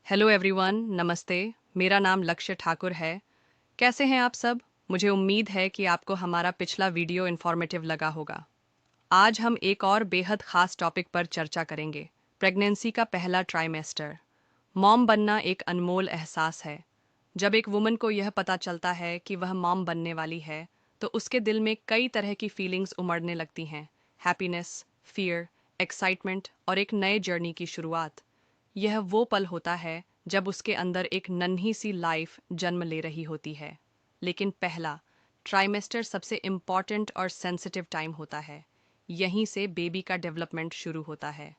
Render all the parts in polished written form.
Hello everyone, नमस्ते। मेरा नाम लक्ष्य ठाकुर है। कैसे हैं आप सब? मुझे उम्मीद है कि आपको हमारा पिछला वीडियो इन्फॉर्मेटिव लगा होगा। आज हम एक और बेहद खास टॉपिक पर चर्चा करेंगे, प्रेगनेंसी का पहला ट्राइमेस्टर। मॉम बनना एक अनमोल एहसास है। जब एक वुमन को यह पता चलता है कि वह मॉम बनने वाली है, तो उसके दिल में कई तरह की फीलिंग्स उमड़ने लगती हैं। हैप्पीनेस, फियर, एक्साइटमेंट और एक नए जर्नी की शुरुआत। यह वो पल होता है जब उसके अंदर एक नन्ही सी लाइफ जन्म ले रही होती है। लेकिन पहला ट्राइमेस्टर सबसे इम्पॉर्टेंट और सेंसिटिव टाइम होता है। यहीं से बेबी का डेवलपमेंट शुरू होता है।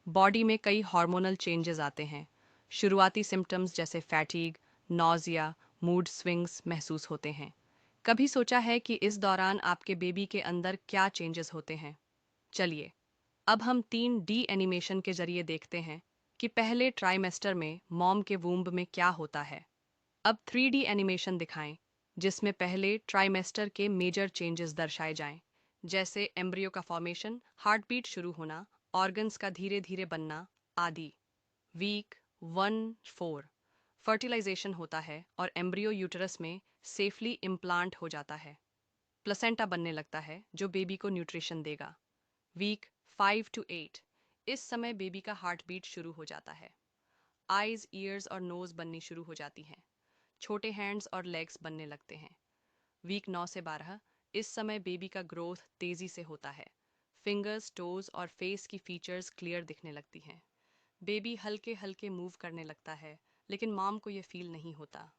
बॉडी में कई हार्मोनल चेंजेस आते हैं। शुरुआती सिम्टम्स जैसे फैटीग, नॉजिया, मूड स्विंग्स महसूस होते हैं। कभी सोचा है कि इस दौरान आपके बेबी के अंदर क्या चेंजेस होते हैं? चलिए, अब हम 3D एनिमेशन के जरिए देखते हैं कि पहले ट्राइमेस्टर में मॉम के वूम्ब में क्या होता है। अब 3D एनिमेशन दिखाएं, जिसमें पहले ट्राइमेस्टर के मेजर चेंजेस दर्शाए जाएं, जैसे एम्ब्रियो का फॉर्मेशन, हार्टबीट शुरू होना, ऑर्गन्स का धीरे धीरे बनना आदि। वीक 1-4 फर्टिलाइजेशन होता है और एम्ब्रियो यूटरस में सेफली इम्प्लांट हो जाता है। प्लेसेंटा बनने लगता है जो बेबी को न्यूट्रिशन देगा। वीक 5-8 इस समय बेबी का हार्ट बीट शुरू हो जाता है। आईज, ईयर्स और नोज बननी शुरू हो जाती हैं। छोटे हैंड्स और लेग्स बनने लगते हैं। वीक 9 से 12 इस समय बेबी का ग्रोथ तेजी से होता है। फिंगर्स, टोज और फेस की फीचर्स क्लियर दिखने लगती हैं। बेबी हल्के हल्के मूव करने लगता है, लेकिन मॉम को ये फील नहीं होता।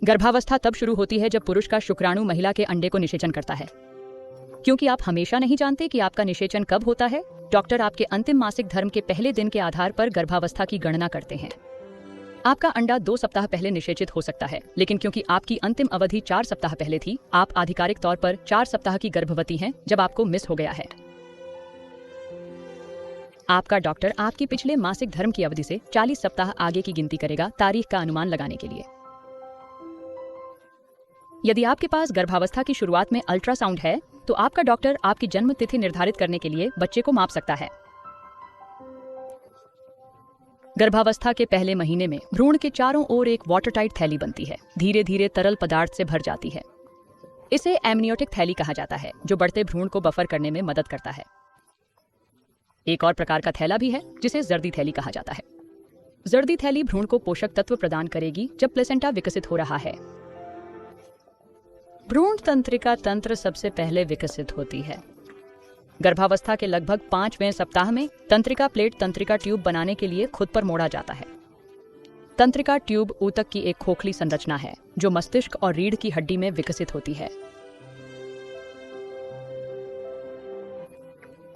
गर्भावस्था तब शुरू होती है जब पुरुष का शुक्राणु महिला के अंडे को निषेचन करता है। क्योंकि आप हमेशा नहीं जानते कि आपका निषेचन कब होता है, डॉक्टर आपके अंतिम मासिक धर्म के पहले दिन के आधार पर गर्भावस्था की गणना करते हैं। आपका अंडा 2 सप्ताह पहले निषेचित हो सकता है, लेकिन क्योंकि आपकी अंतिम अवधि 4 सप्ताह पहले थी, आप आधिकारिक तौर पर 4 सप्ताह की गर्भवती हैं जब आपको मिस हो गया है। आपका डॉक्टर आपकी पिछले मासिक धर्म की अवधि से 40 सप्ताह आगे की गिनती करेगा तारीख का अनुमान लगाने के लिए। यदि आपके पास गर्भावस्था की शुरुआत में अल्ट्रासाउंड है, तो आपका डॉक्टर आपकी जन्म तिथि निर्धारित करने के लिए बच्चे को माप सकता है। गर्भावस्था के पहले महीने में भ्रूण के चारों ओर एक वाटरटाइट थैली बनती है, धीरे धीरे तरल पदार्थ से भर जाती है। इसे एमनियोटिक थैली कहा जाता है, जो बढ़ते भ्रूण को बफर करने में मदद करता है। एक और प्रकार का थैला भी है जिसे जर्दी थैली कहा जाता है। जर्दी थैली भ्रूण को पोषक तत्व प्रदान करेगी जब प्लेसेंटा विकसित हो रहा है। भ्रूण तंत्रिका तंत्र सबसे पहले विकसित होती है। गर्भावस्था के लगभग 5वें सप्ताह में तंत्रिका प्लेट तंत्रिका ट्यूब बनाने के लिए खुद पर मोड़ा जाता है। तंत्रिका ट्यूब ऊतक की एक खोखली संरचना है जो मस्तिष्क और रीढ़ की हड्डी में विकसित होती है।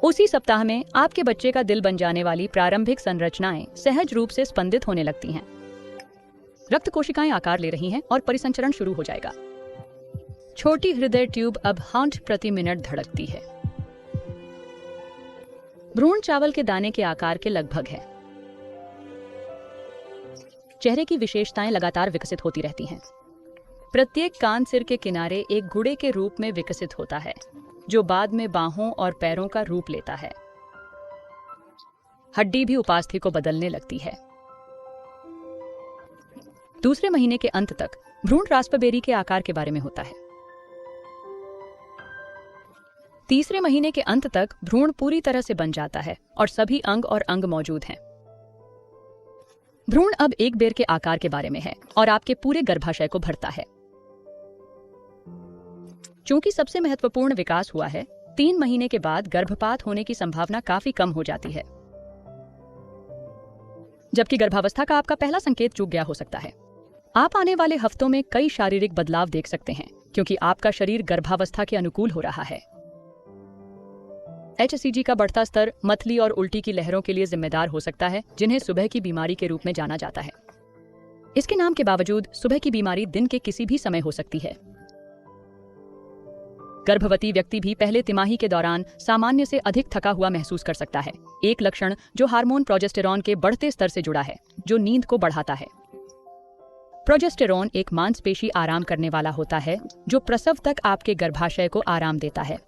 उसी सप्ताह में आपके बच्चे का दिल बन जाने वाली प्रारंभिक संरचनाएं सहज रूप से स्पंदित होने लगती हैं। रक्त कोशिकाएं आकार ले रही हैं और परिसंचरण शुरू हो जाएगा। छोटी हृदय ट्यूब अब 60 प्रति मिनट धड़कती है। भ्रूण चावल के दाने के आकार के लगभग है। चेहरे की विशेषताएं लगातार विकसित होती रहती हैं। प्रत्येक कान सिर के किनारे एक गुड़े के रूप में विकसित होता है, जो बाद में बाहों और पैरों का रूप लेता है। हड्डी भी उपास्थि को बदलने लगती है। दूसरे महीने के अंत तक भ्रूण रास्पबेरी के आकार के बारे में होता है। तीसरे महीने के अंत तक भ्रूण पूरी तरह से बन जाता है और सभी अंग और अंग मौजूद हैं। भ्रूण अब एक बेर के आकार के बारे में है और आपके पूरे गर्भाशय को भरता है। चूंकि सबसे महत्वपूर्ण विकास हुआ है, 3 महीने के बाद गर्भपात होने की संभावना काफी कम हो जाती है, जबकि गर्भावस्था का आपका पहला संकेत चूक गया हो सकता है। आप आने वाले हफ्तों में कई शारीरिक बदलाव देख सकते हैं, क्योंकि आपका शरीर गर्भावस्था के अनुकूल हो रहा है। HCG का बढ़ता स्तर मतली और उल्टी की लहरों के लिए जिम्मेदार हो सकता है, जिन्हें सुबह की बीमारी के रूप में जाना जाता है। इसके नाम के बावजूद सुबह की बीमारी दिन के किसी भी समय हो सकती है। गर्भवती व्यक्ति भी पहले तिमाही के दौरान सामान्य से अधिक थका हुआ महसूस कर सकता है, एक लक्षण जो हार्मोन प्रोजेस्टेरॉन के बढ़ते स्तर से जुड़ा है, जो नींद को बढ़ाता है। प्रोजेस्टेरॉन एक मांसपेशी आराम करने वाला होता है, जो प्रसव तक आपके गर्भाशय को आराम देता है।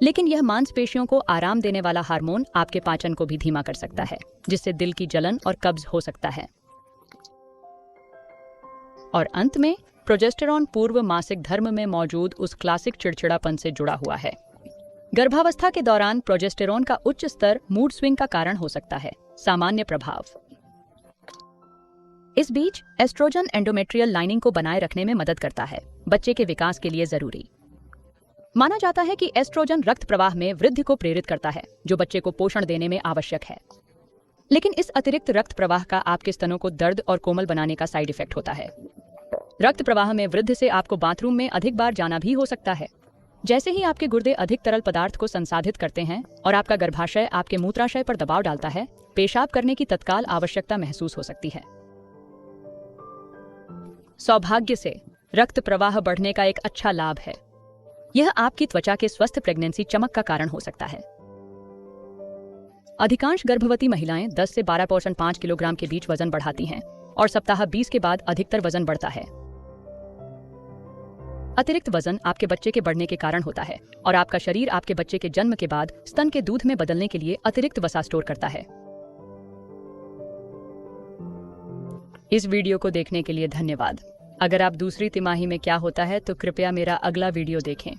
लेकिन यह मांसपेशियों को आराम देने वाला हार्मोन आपके पाचन को भी धीमा कर सकता है, जिससे दिल की जलन और कब्ज हो सकता है। और अंत में प्रोजेस्टेरॉन पूर्व मासिक धर्म में मौजूद उस क्लासिक चिड़चिड़ापन से जुड़ा हुआ है। गर्भावस्था के दौरान प्रोजेस्टेरॉन का उच्च स्तर मूड स्विंग का कारण हो सकता है। सामान्य प्रभाव। इस बीच एस्ट्रोजन एंडोमेट्रियल लाइनिंग को बनाए रखने में मदद करता है, बच्चे के विकास के लिए जरूरी। माना जाता है कि एस्ट्रोजन रक्त प्रवाह में वृद्धि को प्रेरित करता है, जो बच्चे को पोषण देने में आवश्यक है। लेकिन इस अतिरिक्त रक्त प्रवाह का आपके स्तनों को दर्द और कोमल बनाने का साइड इफेक्ट होता है। रक्त प्रवाह में वृद्धि से आपको बाथरूम में अधिक बार जाना भी हो सकता है। जैसे ही आपके गुर्दे अधिक तरल पदार्थ को संसाधित करते हैं और आपका गर्भाशय आपके मूत्राशय पर दबाव डालता है, पेशाब करने की तत्काल आवश्यकता महसूस हो सकती है। सौभाग्य से रक्त प्रवाह बढ़ने का एक अच्छा लाभ है। यह आपकी त्वचा के स्वस्थ प्रेगनेंसी चमक का कारण हो सकता है। अधिकांश गर्भवती महिलाएं 10 से 12% 5 किलोग्राम के बीच वजन बढ़ाती हैं और सप्ताह 20 के बाद अधिकतर वजन बढ़ता है। अतिरिक्त वजन आपके बच्चे के बढ़ने के कारण होता है और आपका शरीर आपके बच्चे के जन्म के बाद स्तन के दूध में बदलने के लिए अतिरिक्त वसा स्टोर करता है। इस वीडियो को देखने के लिए धन्यवाद। अगर आप दूसरी तिमाही में क्या होता है तो कृपया मेरा अगला वीडियो देखें।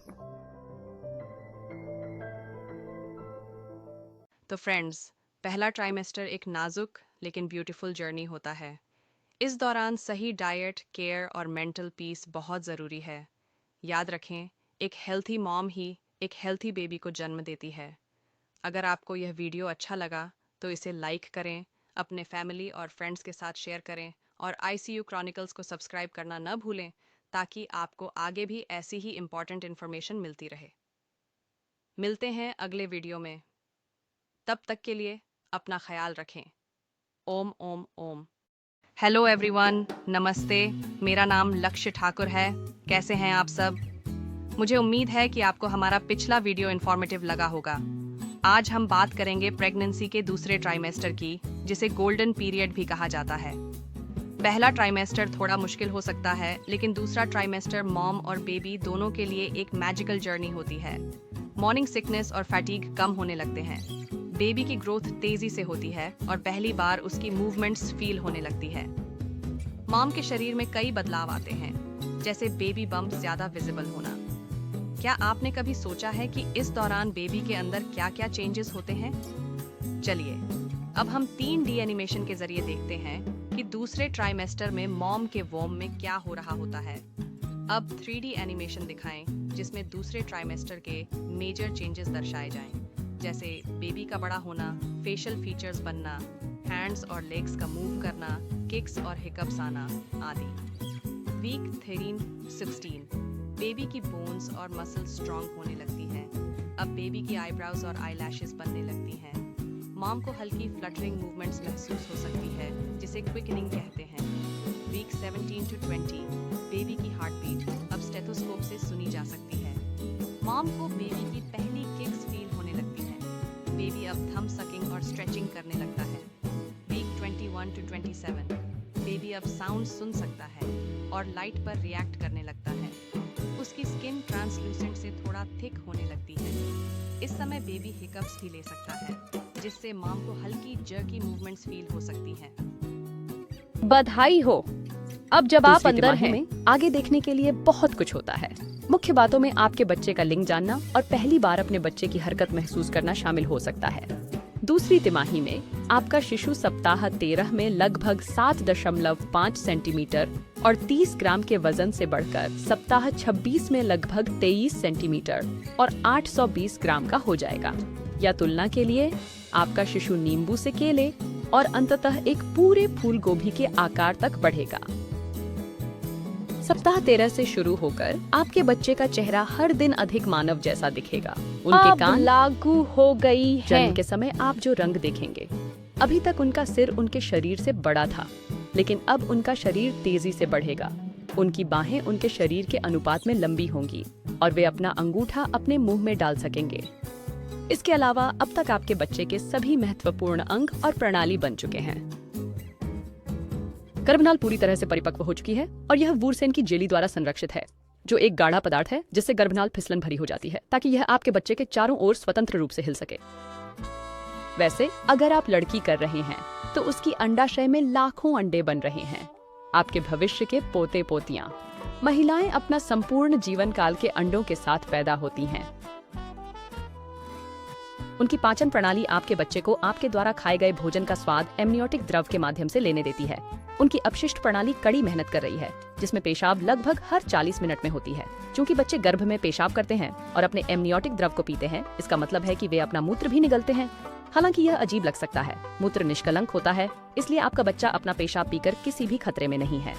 तो फ्रेंड्स, पहला ट्राइमेस्टर एक नाजुक लेकिन ब्यूटीफुल जर्नी होता है। इस दौरान सही डाइट, केयर और मेंटल पीस बहुत ज़रूरी है। याद रखें, एक हेल्थी मॉम ही एक हेल्थी बेबी को जन्म देती है। अगर आपको यह वीडियो अच्छा लगा तो इसे लाइक करें, अपने फैमिली और फ्रेंड्स के साथ शेयर करें और ICU क्रॉनिकल्स को सब्सक्राइब करना न भूलें ताकि आपको आगे भी ऐसी ही इम्पॉर्टेंट इन्फॉर्मेशन मिलती रहे। मिलते हैं अगले वीडियो में। तब तक के लिए अपना ख्याल रखें। ओम ओम ओम। हेलो एवरीवन, नमस्ते। मेरा नाम लक्ष्य ठाकुर है। कैसे हैं आप सब? मुझे उम्मीद है कि आपको हमारा पिछला वीडियो इन्फॉर्मेटिव लगा होगा। आज हम बात करेंगे प्रेगनेंसी के दूसरे ट्राइमेस्टर की, जिसे गोल्डन पीरियड भी कहा जाता है। पहला ट्राइमेस्टर थोड़ा मुश्किल हो सकता है, लेकिन दूसरा ट्राइमेस्टर मॉम और बेबी दोनों के लिए एक मैजिकल जर्नी होती है। मॉर्निंग सिकनेस और फैटीग कम होने लगते हैं। बेबी की ग्रोथ तेजी से होती है और पहली बार उसकी मूवमेंट्स फील होने लगती है। मॉम के शरीर में कई बदलाव आते हैं, जैसे बेबी बम्प ज्यादा विजिबल होना। क्या आपने कभी सोचा है कि इस दौरान बेबी के अंदर क्या-क्या चेंजेस होते हैं? चलिए, अब हम 3D एनिमेशन के जरिए देखते हैं कि दूसरे ट्राइमेस्टर में मॉम के वोम में क्या हो रहा होता है। अब 3D एनिमेशन दिखाएं जिसमें दूसरे ट्राइमेस्टर के मेजर चेंजेस दर्शाए जाएं, जैसे बेबी का बड़ा होना, फेशियल फीचर्स बनना, हैंड्स और लेग्स का मूव करना, किक्स और हिकअप्स आना आदि। वीक 13-16 बेबी की बोन्स और मसल्स स्ट्रॉन्ग होने लगती हैं। अब बेबी की आईब्राउज और आईलैशेस बनने लगती हैं। मॉम को हल्की फ्लटरिंग मूवमेंट्स महसूस हो सकती है, जिसे क्विकनिंग कहते हैं। वीक 17-20 बेबी की हार्ट बीट अब स्टेथोस्कोप से सुनी जा सकती है। मॉम को बेबी की पहली किक्स फील होने लगती है। बेबी अब थंब सकिंग और स्ट्रेचिंग करने लगता है। वीक 21-27 बेबी अब साउंड सुन सकता है और लाइट पर रिएक्ट करने लगता है। उसकी स्किन ट्रांसलूसेंट से थोड़ा थिक होने लगती है। इस समय बेबी हिकअप्स भी ले सकता है, जिससे मॉम को हल्की जर्की मूवमेंट्स फील हो सकती हैं। बधाई हो! अब जब आप अंदर हैं, आगे देखने के लिए बहुत कुछ होता है। मुख्य बातों में आपके बच्चे का लिंग जानना और पहली बार अपने बच्चे की हरकत महसूस करना शामिल हो सकता है। दूसरी तिमाही में आपका शिशु सप्ताह 13 में लगभग 7.5 सेंटीमीटर और 30 ग्राम के वजन से बढ़कर सप्ताह 26 में लगभग 23 सेंटीमीटर और 820 ग्राम का हो जाएगा। या तुलना के लिए, आपका शिशु नींबू से केले और अंततः एक पूरे फूल गोभी के आकार तक बढ़ेगा। सप्ताह 13 से शुरू होकर आपके बच्चे का चेहरा हर दिन अधिक मानव जैसा दिखेगा। उनके कान लागू हो गई है। जन्म के समय आप जो रंग देखेंगे, अभी तक उनका सिर उनके शरीर से बड़ा था, लेकिन अब उनका शरीर तेजी से बढ़ेगा। उनकी बाहें उनके शरीर के अनुपात में लंबी होंगी और वे अपना अंगूठा अपने मुंह में डाल सकेंगे। इसके अलावा अब तक आपके बच्चे के सभी महत्वपूर्ण अंग और प्रणाली बन चुके हैं। गर्भनाल पूरी तरह से परिपक्व हो चुकी है और यह वुरसेन की जेली द्वारा संरक्षित है, जो एक गाढ़ा पदार्थ है जिससे गर्भनाल फिसलन भरी हो जाती है, ताकि यह आपके बच्चे के चारों ओर स्वतंत्र रूप से हिल सके। वैसे अगर आप लड़की कर रहे हैं तो उसकी अंडाशय में लाखों अंडे बन रहे हैं। आपके भविष्य के पोते पोतियां। महिलाएं अपना संपूर्ण जीवन काल के अंडों के साथ पैदा होती हैं। उनकी पाचन प्रणाली आपके बच्चे को आपके द्वारा खाए गए भोजन का स्वाद एमनियोटिक द्रव के माध्यम से लेने देती है। उनकी अपशिष्ट प्रणाली कड़ी मेहनत कर रही है, जिसमें पेशाब लगभग हर 40 मिनट में होती है। चूंकि बच्चे गर्भ में पेशाब करते हैं और अपने एमनियोटिक द्रव को पीते हैं, इसका मतलब है कि वे अपना मूत्र भी निगलते हैं। हालांकि यह अजीब लग सकता है, मूत्र निष्कलंक होता है, इसलिए आपका बच्चा अपना पेशाब पीकर किसी भी खतरे में नहीं है।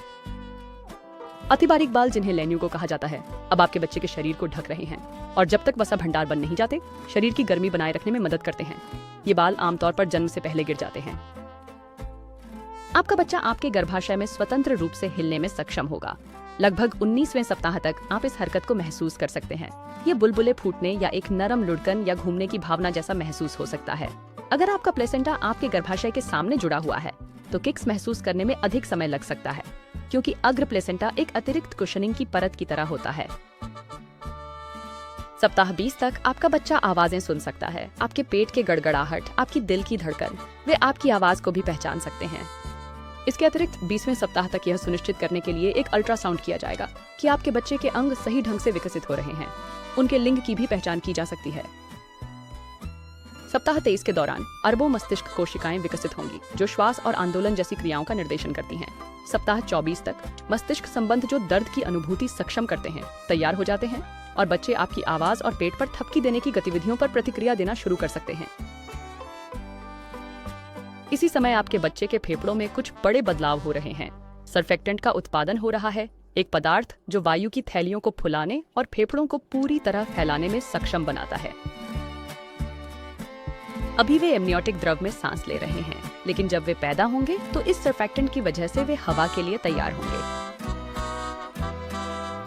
अतिबारीक बाल, जिन्हें लेन्यूको कहा जाता है, अब आपके बच्चे के शरीर को ढक रहे हैं और जब तक वसा भंडार बन नहीं जाते, शरीर की गर्मी बनाए रखने में मदद करते हैं। ये बाल आमतौर पर जन्म से पहले गिर जाते हैं। आपका बच्चा आपके गर्भाशय में स्वतंत्र रूप से हिलने में सक्षम होगा। लगभग 19वें सप्ताह तक आप इस हरकत को महसूस कर सकते हैं। ये बुलबुले फूटने या एक नरम लुढ़कन या घूमने की भावना जैसा महसूस हो सकता है। अगर आपका प्लेसेंटा आपके गर्भाशय के सामने जुड़ा हुआ है, तो किक्स महसूस करने में अधिक समय लग सकता है, क्योंकि अग्र प्लेसेंटा एक अतिरिक्त कुशनिंग की परत की तरह होता है। सप्ताह 20 तक आपका बच्चा आवाजें सुन सकता है। आपके पेट के गड़गड़ाहट, आपकी दिल की धड़कन, वे आपकी आवाज को भी पहचान सकते हैं। इसके अतिरिक्त 20वें सप्ताह तक यह सुनिश्चित करने के लिए एक अल्ट्रासाउंड किया जाएगा कि आपके बच्चे के अंग सही ढंग से विकसित हो रहे हैं। उनके लिंग की भी पहचान की जा सकती है। सप्ताह 23 के दौरान अरबों मस्तिष्क कोशिकाएं विकसित होंगी, जो श्वास और आंदोलन जैसी क्रियाओं का निर्देशन करती हैं। सप्ताह 24 तक मस्तिष्क संबंध, जो दर्द की अनुभूति सक्षम करते हैं, तैयार हो जाते हैं और बच्चे आपकी आवाज और पेट पर थपकी देने की गतिविधियों पर प्रतिक्रिया देना शुरू कर सकते हैं। इसी समय आपके बच्चे के फेफड़ों में कुछ बड़े बदलाव हो रहे हैं। सर्फेक्टेंट का उत्पादन हो रहा है, एक पदार्थ जो वायु की थैलियों को फुलाने और फेफड़ों को पूरी तरह फैलाने में सक्षम बनाता है। अभी वे एमनियोटिक द्रव में सांस ले रहे हैं, लेकिन जब वे पैदा होंगे तो इस सर्फेक्टेंट की वजह से वे हवा के लिए तैयार होंगे।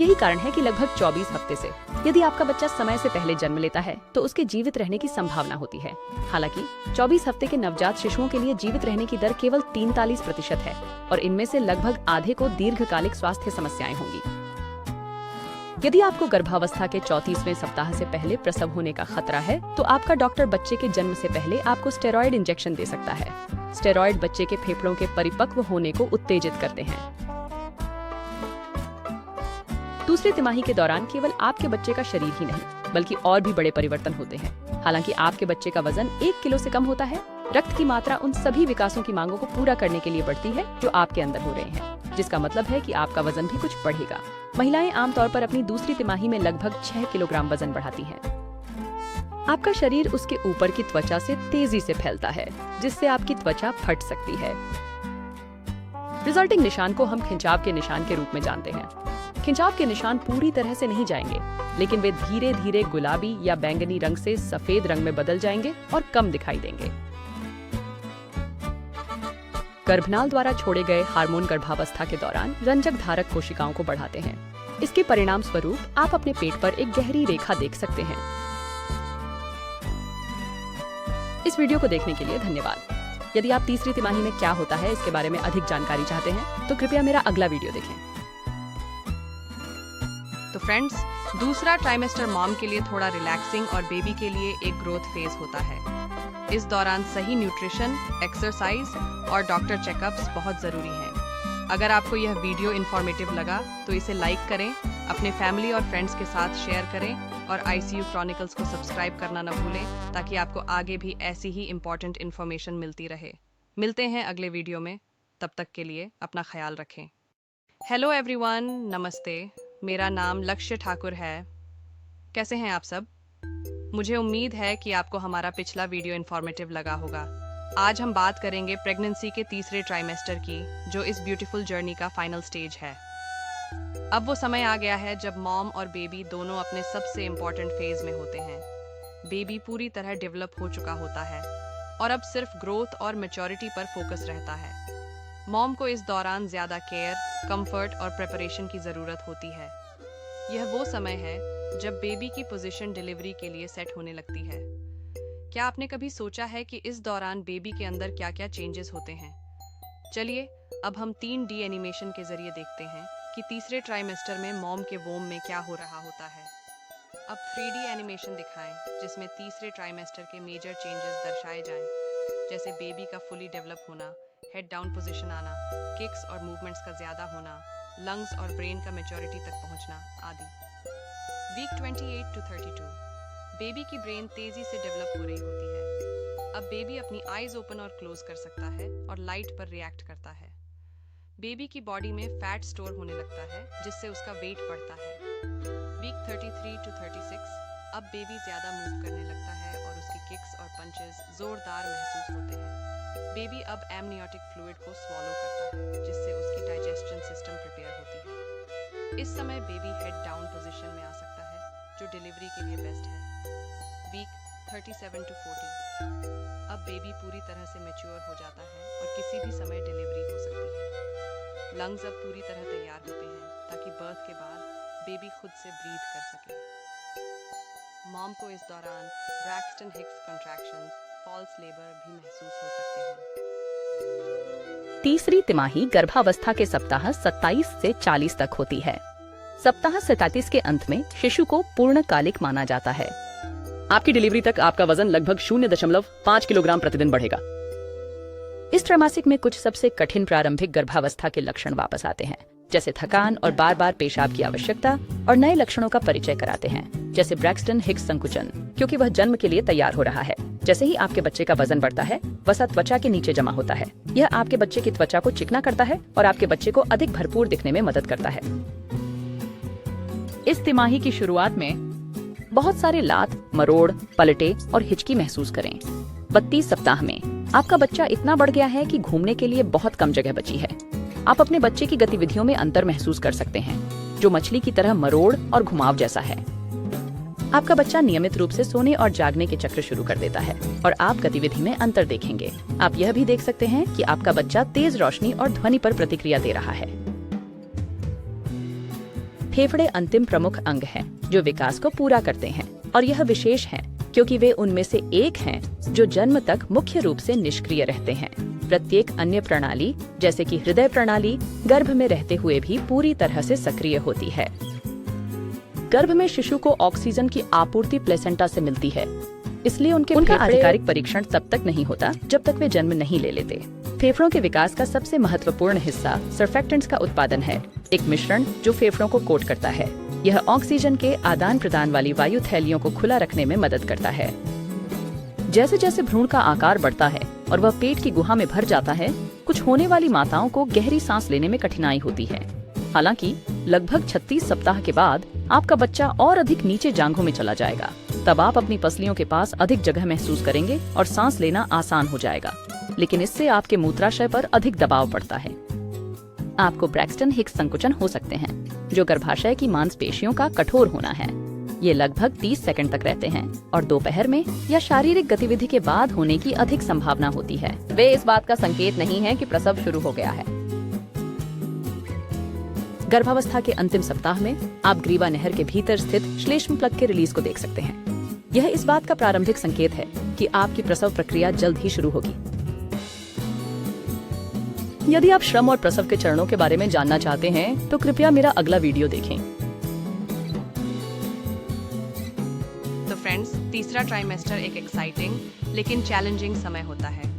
यही कारण है कि लगभग 24 हफ्ते से, यदि आपका बच्चा समय से पहले जन्म लेता है, तो उसके जीवित रहने की संभावना होती है। हालांकि 24 हफ्ते के नवजात शिशुओं के लिए जीवित रहने की दर केवल 43% है और इनमें से लगभग आधे को दीर्घकालिक स्वास्थ्य समस्याएं होंगी। यदि आपको गर्भावस्था के 34वें सप्ताह से पहले प्रसव होने का खतरा है, तो आपका डॉक्टर बच्चे के जन्म से पहले आपको स्टेरॉइड इंजेक्शन दे सकता है। स्टेरॉइड बच्चे के फेफड़ों के परिपक्व होने को उत्तेजित करते हैं। दूसरे तिमाही के दौरान केवल आपके बच्चे का शरीर ही नहीं, बल्कि और भी बड़े परिवर्तन होते हैं। हालांकि आपके बच्चे का वजन 1 किलो से कम होता है, रक्त की मात्रा उन सभी विकासों की मांगों को पूरा करने के लिए बढ़ती है जो आपके अंदर हो रहे हैं, जिसका मतलब है कि आपका वजन भी कुछ बढ़ेगा। महिलाएं आमतौर पर अपनी दूसरी तिमाही में लगभग 6 किलोग्राम वजन बढ़ाती हैं। आपका शरीर उसके ऊपर की त्वचा से तेजी से फैलता है, जिससे आपकी त्वचा फट सकती है। रिजल्टिंग निशान को हम खिंचाव के निशान के रूप में जानते हैं। खिंचाव के निशान पूरी तरह से नहीं जाएंगे, लेकिन वे धीरे धीरे गुलाबी या बैंगनी रंग से सफेद रंग में बदल जाएंगे और कम दिखाई देंगे। गर्भनाल द्वारा छोड़े गए हार्मोन गर्भावस्था के दौरान रंजक धारक कोशिकाओं को बढ़ाते हैं। इसके परिणाम स्वरूप आप अपने पेट पर एक गहरी रेखा देख सकते हैं। इस वीडियो को देखने के लिए धन्यवाद। यदि आप तीसरी तिमाही में क्या होता है इसके बारे में अधिक जानकारी चाहते हैं, तो कृपया मेरा अगला वीडियो देखें। तो फ्रेंड्स, दूसरा ट्राइमेस्टर मॉम के लिए थोड़ा रिलैक्सिंग और बेबी के लिए एक ग्रोथ फेज होता है। इस दौरान सही न्यूट्रिशन, एक्सरसाइज और डॉक्टर चेकअप्स बहुत ज़रूरी हैं। अगर आपको यह वीडियो इन्फॉर्मेटिव लगा तो इसे लाइक करें, अपने फैमिली और फ्रेंड्स के साथ शेयर करें और ICU क्रॉनिकल्स को सब्सक्राइब करना न भूलें, ताकि आपको आगे भी ऐसी ही इम्पोर्टेंट इन्फॉर्मेशन मिलती रहे। मिलते हैं अगले वीडियो में, तब तक के लिए अपना ख्याल रखें। हेलो एवरीवन, नमस्ते। मेरा नाम लक्ष्य ठाकुर है। कैसे हैं आप सब? मुझे उम्मीद है कि आपको हमारा पिछला वीडियो इन्फॉर्मेटिव लगा होगा। आज हम बात करेंगे प्रेगनेंसी के तीसरे ट्राइमेस्टर की, जो इस ब्यूटीफुल जर्नी का फाइनल स्टेज है। अब वो समय आ गया है जब मॉम और बेबी दोनों अपने सबसे इम्पोर्टेंट फेज में होते हैं। बेबी पूरी तरह डेवलप हो चुका होता है और अब सिर्फ ग्रोथ और मैच्योरिटी पर फोकस रहता है। मॉम को इस दौरान ज्यादा केयर, कंफर्ट और प्रिपरेशन की जरूरत होती है। यह वो समय है जब बेबी की पोजीशन डिलीवरी के लिए सेट होने लगती है। क्या आपने कभी सोचा है कि इस दौरान बेबी के अंदर क्या क्या चेंजेस होते हैं? चलिए अब हम 3D एनिमेशन के जरिए देखते हैं कि तीसरे ट्राइमेस्टर में मॉम के वोम में क्या हो रहा होता है। अब 3D एनिमेशन दिखाएं जिसमें तीसरे ट्राइमेस्टर के मेजर चेंजेस दर्शाए जाएं, जैसे बेबी का फुली डेवलप होना, हेड डाउन पोजीशन आना, किक्स और मूवमेंट्स का ज़्यादा होना, लंग्स और ब्रेन का मैच्योरिटी तक पहुंचना आदि। वीक 28 to 32 बेबी की ब्रेन तेज़ी से डेवलप हो रही होती है। अब बेबी अपनी आईज ओपन और क्लोज कर सकता है और लाइट पर रिएक्ट करता है। बेबी की बॉडी में फैट स्टोर होने लगता है जिससे उसका वेट बढ़ता है। वीक 33 to 36 अब बेबी ज़्यादा मूव करने लगता है और उसकी किक्स और पंचेस ज़ोरदार महसूस होते हैं। बेबी अब एमनियोटिक फ्लूइड को स्वॉलो करता है जिससे उसकी डाइजेस्शन सिस्टम प्रिपेयर होती है। इस समय बेबी हेड डाउन पोजीशन में आ सकता है जो डिलीवरी के लिए बेस्ट है। वीक 37 to 40 अब बेबी पूरी तरह से मैच्योर हो जाता है और किसी भी समय डिलीवरी हो सकती है। लंग्स अब पूरी तरह तैयार होते हैं ताकि बर्थ के बाद बेबी खुद से ब्रीथ कर सके। मॉम को इस दौरान Braxton Hicks contractions, false labour भी महसूस हो सकते हैं। तीसरी तिमाही गर्भावस्था के सप्ताह 27 से 40 तक होती है। सप्ताह 37 के अंत में शिशु को पूर्णकालिक माना जाता है। आपकी डिलीवरी तक आपका वजन लगभग 0.5 किलोग्राम प्रतिदिन बढ़ेगा। इस त्रैमासिक में कुछ सबसे कठिन प्रारंभिक गर्भावस्था के लक्षण वापस आते हैं, जैसे थकान और बार बार पेशाब की आवश्यकता, और नए लक्षणों का परिचय कराते हैं, जैसे ब्रैक्सटन हिक्स संकुचन, क्योंकि वह जन्म के लिए तैयार हो रहा है। जैसे ही आपके बच्चे का वजन बढ़ता है, वसा त्वचा के नीचे जमा होता है। यह आपके बच्चे की त्वचा को चिकना करता है और आपके बच्चे को अधिक भरपूर दिखने में मदद करता है। इस तिमाही की शुरुआत में बहुत सारे लात, मरोड़, पलटे और हिचकी महसूस करें। 32 सप्ताह में आपका बच्चा इतना बढ़ गया है कि घूमने के लिए बहुत कम जगह बची है। आप अपने बच्चे की गतिविधियों में अंतर महसूस कर सकते हैं, जो मछली की तरह मरोड़ और घुमाव जैसा है। आपका बच्चा नियमित रूप से सोने और जागने के चक्र शुरू कर देता है और आप गतिविधि में अंतर देखेंगे। आप यह भी देख सकते हैं कि आपका बच्चा तेज रोशनी और ध्वनि पर प्रतिक्रिया दे रहा है। फेफड़े अंतिम प्रमुख अंग हैं जो विकास को पूरा करते हैं, और यह विशेष है क्योंकि वे उनमें से एक हैं जो जन्म तक मुख्य रूप से निष्क्रिय रहते हैं। प्रत्येक अन्य प्रणाली, जैसे कि हृदय प्रणाली, गर्भ में रहते हुए भी पूरी तरह से सक्रिय होती है। गर्भ में शिशु को ऑक्सीजन की आपूर्ति प्लेसेंटा से मिलती है, इसलिए उनका आधिकारिक परीक्षण तब तक नहीं होता जब तक वे जन्म नहीं ले लेते। फेफड़ों के विकास का सबसे महत्वपूर्ण हिस्सा सर्फेक्टेंट्स का उत्पादन है, एक मिश्रण जो फेफड़ों को कोट करता है। यह ऑक्सीजन के आदान प्रदान वाली वायु थैलियों को खुला रखने में मदद करता है। जैसे जैसे भ्रूण का आकार बढ़ता है और वह पेट की गुहा में भर जाता है, कुछ होने वाली माताओं को गहरी सांस लेने में कठिनाई होती है। हालांकि लगभग 36 सप्ताह के बाद आपका बच्चा और अधिक नीचे जांघों में चला जाएगा। तब आप अपनी पसलियों के पास अधिक जगह महसूस करेंगे और सांस लेना आसान हो जाएगा, लेकिन इससे आपके मूत्राशय पर अधिक दबाव पड़ता है। आपको ब्रैक्सटन हिक्स संकुचन हो सकते हैं, जो गर्भाशय की मांसपेशियों का कठोर होना है। ये लगभग 30 सेकंड तक रहते हैं और दोपहर में या शारीरिक गतिविधि के बाद होने की अधिक संभावना होती है। वे इस बात का संकेत नहीं है कि प्रसव शुरू हो गया है। गर्भावस्था के अंतिम सप्ताह में आप ग्रीवा नहर के भीतर स्थित श्लेष्म प्लग के रिलीज को देख सकते हैं। यह इस बात का प्रारंभिक संकेत है कि आपकी प्रसव प्रक्रिया जल्द ही शुरू होगी। यदि आप श्रम और प्रसव के चरणों के बारे में जानना चाहते हैं, तो कृपया मेरा अगला वीडियो देखें। तो फ्रेंड्स, तीसरा ट्राइमेस्टर एक एक्साइटिंग लेकिन चैलेंजिंग समय होता है।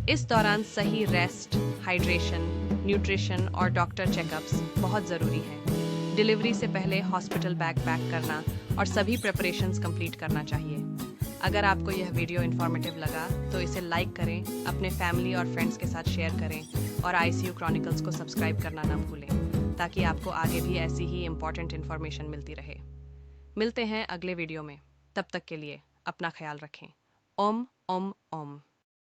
इस दौरान सही रेस्ट, हाइड्रेशन, न्यूट्रिशन और डॉक्टर चेकअप्स बहुत ज़रूरी हैं। डिलीवरी से पहले हॉस्पिटल बैग पैक करना और सभी प्रिपरेशंस कंप्लीट करना चाहिए। अगर आपको यह वीडियो इन्फॉर्मेटिव लगा तो इसे लाइक करें, अपने फैमिली और फ्रेंड्स के साथ शेयर करें और ICU क्रॉनिकल्स को सब्सक्राइब करना ना भूलें, ताकि आपको आगे भी ऐसी ही इम्पोर्टेंट इन्फॉर्मेशन मिलती रहे। मिलते हैं अगले वीडियो में। तब तक के लिए अपना ख्याल रखें। ओम ओम ओम।